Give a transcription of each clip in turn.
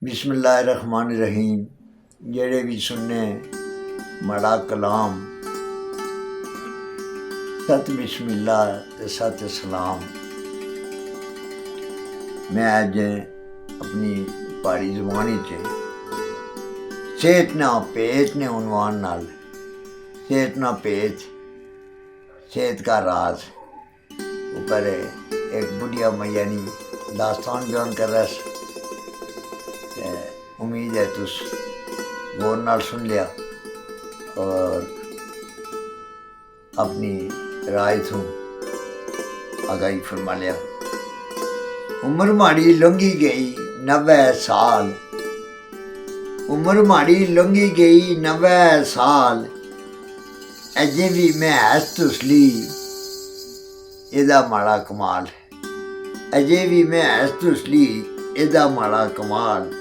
बिस्मिल्लाहिर्रहमानिर्रहीम। जेड़े भी सुनने माड़ा कलाम, सत बिस्मिल्ला ते सत सलाम। मैं अज अपनी पहाड़ी ज़बानी च सेहत ना पेच ने उनवान नाल सेहत ना पेच सेहत का राज ऊपर एक बुढ़िया मैयानी दास्तान बयान कर रहा। उम्मीद है तुस गौर नाल सुन लिया और अपनी राय थू आगाही फरमा लिया। उम्र माड़ी लंघी गई 90 साल, उम्र माड़ी लंघी गई 90 साल, अजे भी मैं हस तुसली एदा माड़ा कमाल, अजे भी मैं हस तुसली एदा माड़ा कमाल।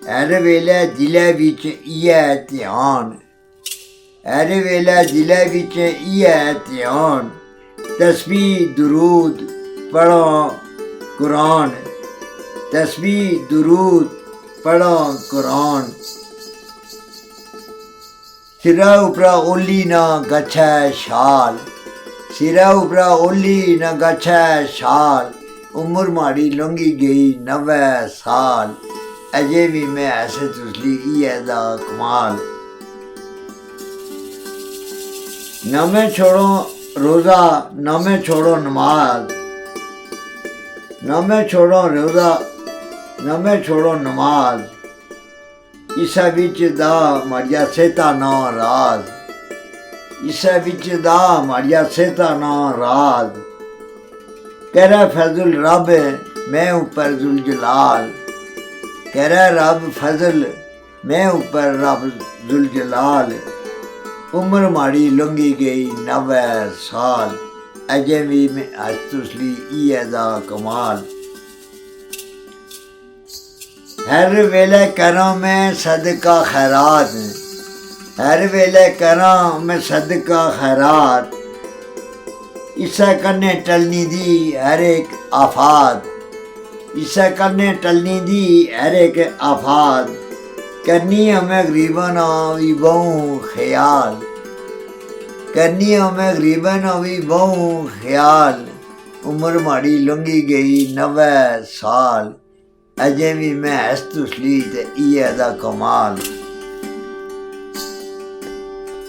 हर वेले दिलै बिच इयै ध्यान, हर वेले दिलै बिच इयै ध्यान, तस्बीह दुरूद पढ़ो कुरान, तस्बीह दुरूद पढ़ो कुरान। सिरा उपरा ओली ना गच्छै शाल, सिरा उपरा ओली ना गच्छै शाल, उम्र माड़ी लंघी गई 90 साल, अजे भी मैं ऐसे तुसली इयै दा कमाल। ना मैं छोड़ो रोज़ा ना मैं छोड़ो नमाज, ना मैं छोड़ो रोज़ा ना मैं छोड़ो नमाज, इसा बिच दा माड़िया सेहता ना राज, इसा बिच दा माड़िया सेहता ना राज। कहरा फजल रब मैं ऊपर जुल जलाल, कहरा रब फजल मैं ऊपर रब जुल जलाल। उम्र माड़ी लंघी गई 90 साल, अजे भी मैं हस तुसली इयै दा कमाल। हर वेले करा मैं सदका खैरात, हर वेले करा मैं सदका खैरात, इस्सा कन्ने टलनी दी हर एक आफात, इस्सा कन्ने टलनी दी हर एक आफात। करनी हमें गरीबन आवी बहु ख्याल, करनी हमें गरीबन आवी बहु ख्याल। उम्र माड़ी लंघी गई 90 साल, अजे भी मैं हस तुसली ते इयै दा कमाल।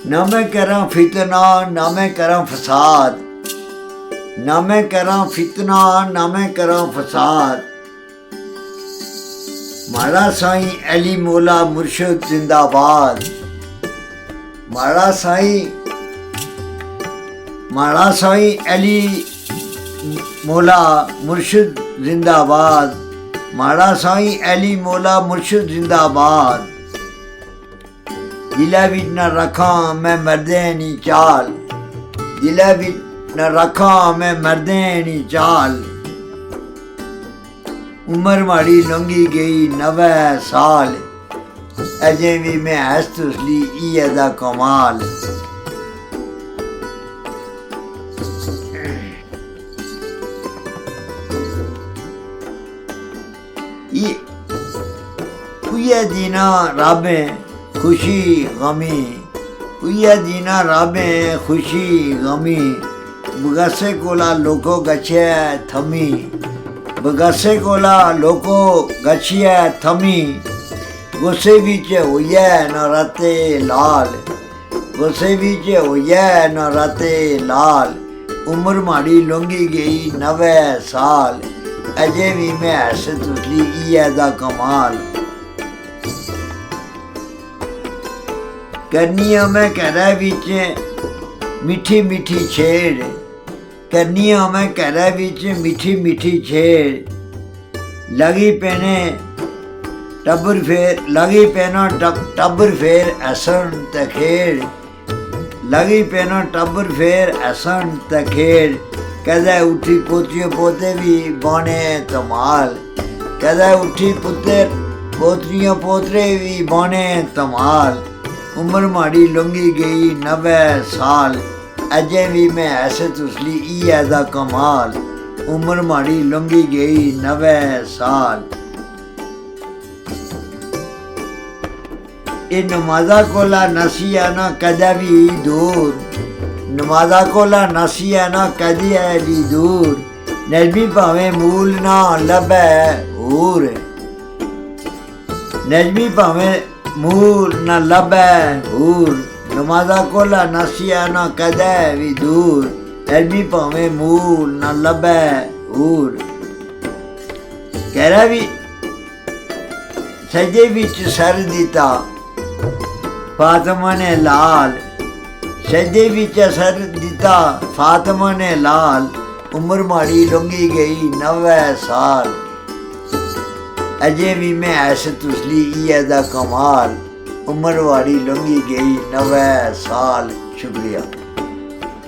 ना मैं करां फितना ना मैं करां फसाद, ना मैं करां फितना ना मैं करां फसाद। माड़ा साईं अली मौला मुर्शिद जिंदाबाद, माड़ा साईं अली मौला मुर्शिद जिंदाबाद, माड़ा साईं अली मौला मुर्शिद जिंदाबाद। दिला बिच न रखा मैं मरदे नी चाल, दिला बिच न रखा मैं मरदे नी चाल। उम्र माड़ी लंघी गई 90 साल, अजे भी मैं हस तुसली इयै दा कमाल। उयै दीना राबें खुशी गमी, उयै दीना राबें खुशी गमी। बगासे कोला लोको गच्छे थमी, बगासे कोला लोको गच्छिए थमी। गुस्से बिच होइए न राते लाल, गुस्से बिच होइए न राते लाल। उम्र माड़ी लंघी गई 90 साल, अजे भी मैं हस तुसली इयै दा कमाल। करनिया मैं घरै बिच मिठी मिठी छेड़, करनिया मैं घरै बिच मिठी मिठी छेड़। लगी पैने टब्बर फेर लगी पैना टब्बर फेर हसन ते खेड़, लगी पैना टब्बर फेर हसन ते खेड़। कदै उठी पोतियों पोते भी बने धमाल, कदै उठी पुत्तर पोतियां पोतरे भी बने धमाल। उम्र माड़ी लंघी गई 90 साल, अजे भी मैं हस तुसली इयै दा कमाल। उम्र माड़ी लंघी गई 90 साल। ਇਹ ਨਮਾਜ਼ਾ ਕੋਲਾ ਨਸੀਆ ਨਾ ਕਦੇ ਵੀ ਦੂਰ, ਨਮਾਜ਼ਾ ਕੋਲਾ ਨਸੀਆ ਨਾ ਕਦੇ ਵੀ ਦੂਰ, ਨਜ਼ਮੀ ਭਾਵੇਂ ਮੂਲ ਨਾ ਲੱਭੇ ਹੂਰ, ਨਜ਼ਮੀ ਭਾਵੇਂ ਮੂਲ ਨਾ ਲੱਭੇ ਹੂਰ, ਨਮਾਜ਼ਾ ਕੋਲਾ ਨਸੀਆ ਨਾ ਕਦੇ ਵੀ ਦੂਰ, ਨਜ਼ਮੀ ਭਾਵੇਂ ਮੂਲ ਨਾ ਲੱਭੇ ਹੂਰ। ਕਹਿ ਰਿਹਾ ਵੀ ਸਜਦੇ ਵਿੱਚ ਸਰ ਦਿੱਤਾ ਫਾਤਮਾ ਨੇ ਲਾਲ, ਸਜਦੇ ਵਿੱਚ ਸਰ ਦਿੱਤਾ ਫਾਤਮਾ ਨੇ ਲਾਲ, ਉਮਰ ਮਾੜੀ ਲੰਘੀ ਗਈ 90 ਸਾਲ, ਅਜੇ ਵੀ ਮੈਂ ਐਸ ਤੁਸਲੀ ਇਹਦਾ ਕਮਾਲ, ਉਮਰ ਵਾੜੀ ਲੰਘੀ ਗਈ 90 ਸਾਲ। ਸ਼ੁਕਰੀਆ।